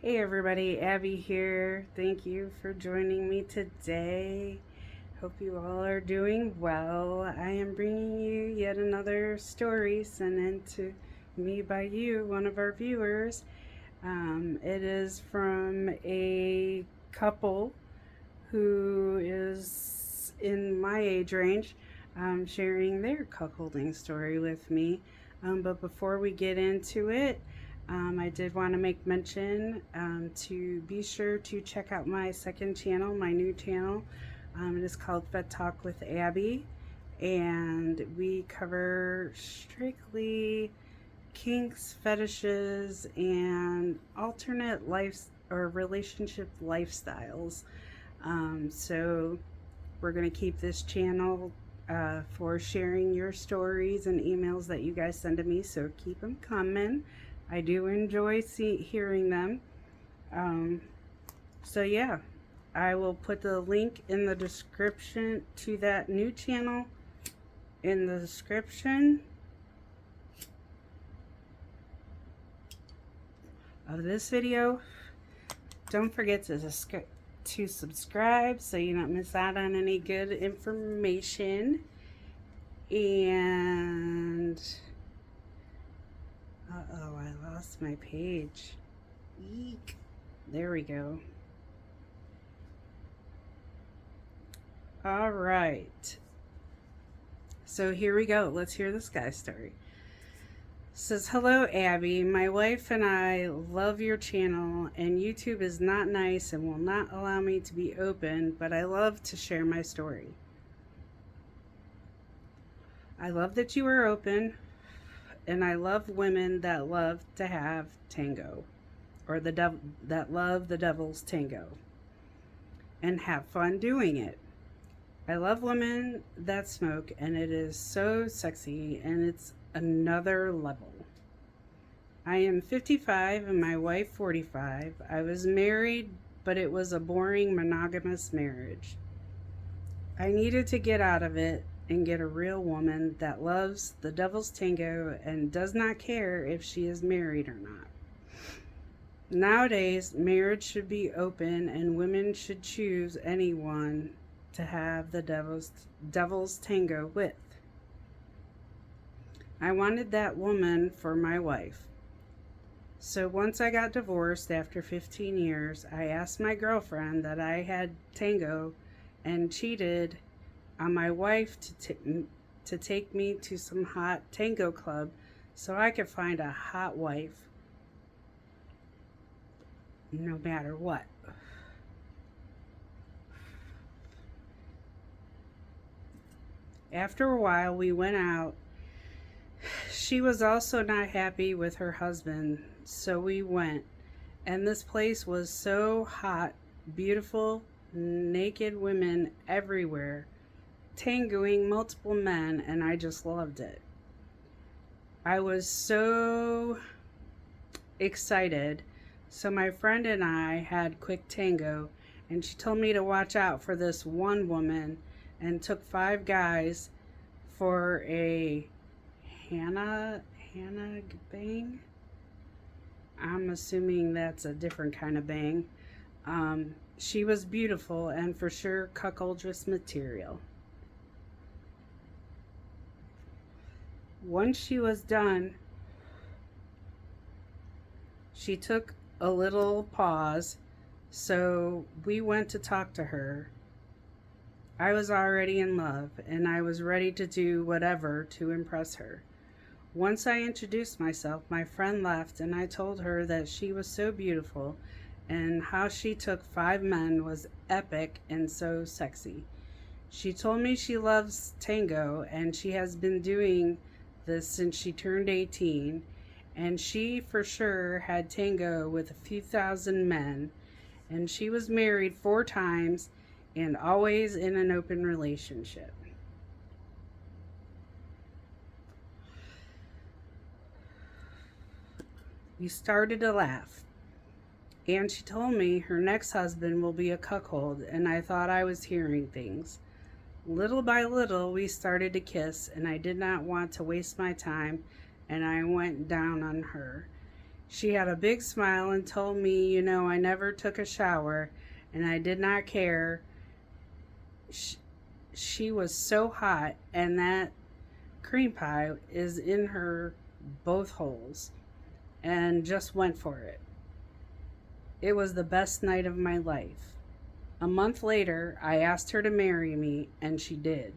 Hey everybody, Abby here. Thank you for joining me today. Hope you all are doing well. I am bringing you yet another story sent in to me by you, one of our viewers. It is from a couple who is in my age range, sharing their cuckolding story with me. But before we get into it, I did want to make mention to be sure to check out my second channel, my new channel. It is called Vet Talk with Abby, and we cover strictly kinks, fetishes, and alternate lives or relationship lifestyles. So we're going to keep this channel for sharing your stories and emails that you guys send to me, so keep them coming. I do enjoy hearing them. Um, so yeah, I will put the link in the description to that new channel in the description of this video. Don't forget to subscribe so you don't miss out on any good information. And uh-oh, I lost my page. Eek. There we go. All right. So here we go. Let's hear this guy's story. Says, hello Abby, my wife and I love your channel, and YouTube is not nice and will not allow me to be open, but I love to share my story. I love that you are open, and I love women that love to have tango, or that love the devil's tango and have fun doing it. I love women that smoke, and it is so sexy, and it's another level. I am 55 and my wife 45. I was married, but it was a boring monogamous marriage. I needed to get out of it and get a real woman that loves the devil's tango and does not care if she is married or not. Nowadays, marriage should be open and women should choose anyone to have the devil's tango with. I wanted that woman for my wife. So once I got divorced after 15 years, I asked my girlfriend that I had tango and cheated on my wife to take me to some hot tango club so I could find a hot wife no matter what. After a while, we went out. She was also not happy with her husband, so we went. And this place was so hot, beautiful, naked women everywhere, tangoing multiple men, and I just loved it. I was so excited. So my friend and I had quick tango, and she told me to watch out for this one woman and took 5 guys for a Hannah bang. I'm assuming that's a different kind of bang. She was beautiful and for sure cuckoldress material. Once she was done, she took a little pause, so we went to talk to her. I was already in love, and I was ready to do whatever to impress her. Once I introduced myself, my friend left, and I told her that she was so beautiful, and how she took 5 men was epic and so sexy. She told me she loves tango, and she has been doing this since she turned 18, and she for sure had tango with a few thousand men, and she was married 4 times and always in an open relationship. We started to laugh, and she told me her next husband will be a cuckold, and I thought I was hearing things. Little by little, we started to kiss, and I did not want to waste my time, and I went down on her. She had a big smile and told me, I never took a shower and I did not care. She was so hot, and that cream pie is in her both holes, and just went for it. It was the best night of my life. A month later, I asked her to marry me, and she did.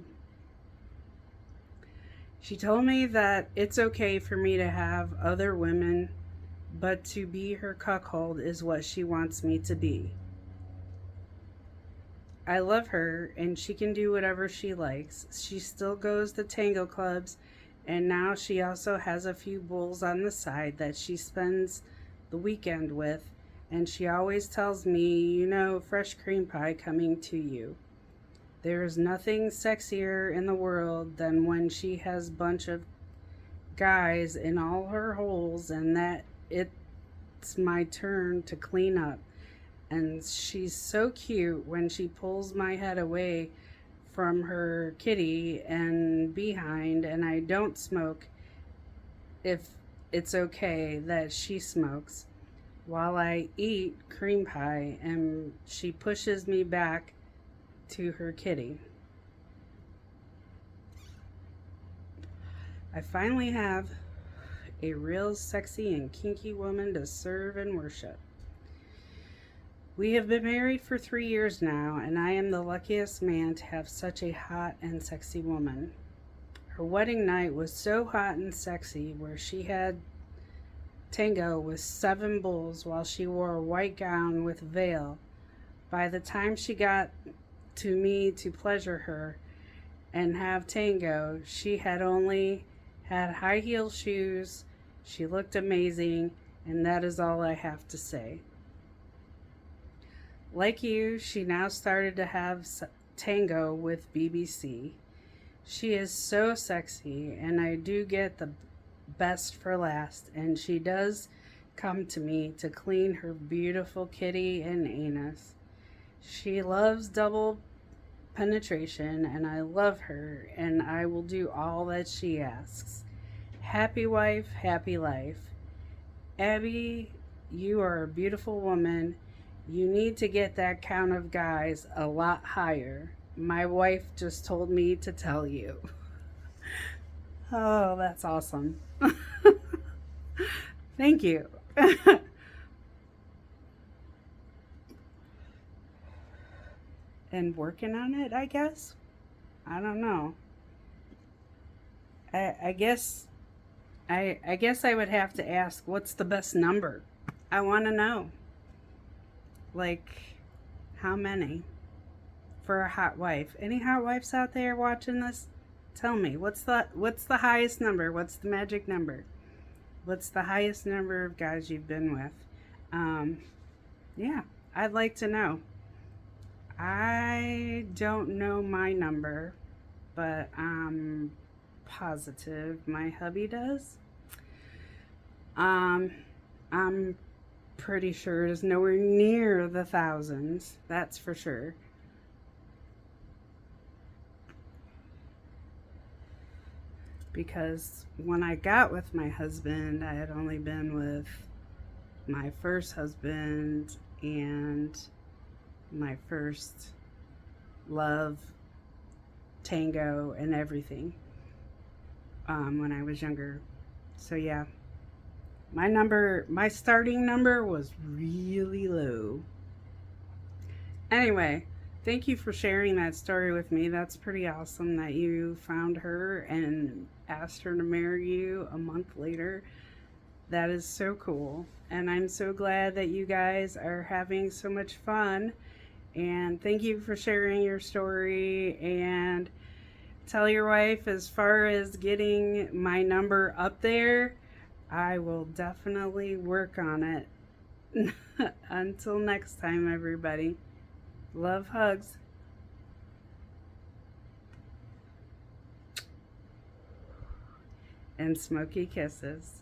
She told me that it's okay for me to have other women, but to be her cuckold is what she wants me to be. I love her, and she can do whatever she likes. She still goes to tango clubs, and now she also has a few bulls on the side that she spends the weekend with, and she always tells me, fresh cream pie coming to you. There is nothing sexier in the world than when she has a bunch of guys in all her holes and that it's my turn to clean up. And she's so cute when she pulls my head away from her kitty and behind, and I don't smoke if it's okay that she smokes while I eat cream pie, and she pushes me back to her kitty. I finally have a real sexy and kinky woman to serve and worship. We have been married for 3 years now, and I am the luckiest man to have such a hot and sexy woman. Her wedding night was so hot and sexy, where she had tango with 7 bulls while she wore a white gown with veil. By the time she got to me to pleasure her and have tango, she had only had high heel shoes. She looked amazing, and that is all I have to say. Like you, she now started to have tango with BBC. She is so sexy, and I do get the best for last, and she does come to me to clean her beautiful kitty and anus. She loves double penetration, and I love her, and I will do all that she asks. Happy wife, happy life. Abby, you are a beautiful woman. You need to get that count of guys a lot higher. My wife just told me to tell you. Oh, that's awesome. Thank you. And working on it, I guess. I don't know. I guess I guess I would have to ask, what's the best number? I want to know. Like, how many for a hot wife? Any hot wives out there watching this? Tell me, what's the highest number? What's the magic number? What's the highest number of guys you've been with? Yeah, I'd like to know. I don't know my number, but I'm positive my hubby does. I'm pretty sure it's nowhere near the thousands. That's for sure. Because when I got with my husband, I had only been with my first husband and my first love, tango, and everything when I was younger. So yeah, my starting number was really low. Anyway, thank you for sharing that story with me. That's pretty awesome that you found her and asked her to marry you a month later. That is so cool. And I'm so glad that you guys are having so much fun. And thank you for sharing your story. And tell your wife, as far as getting my number up there, I will definitely work on it. Until next time, everybody. Love, hugs. And smoky kisses.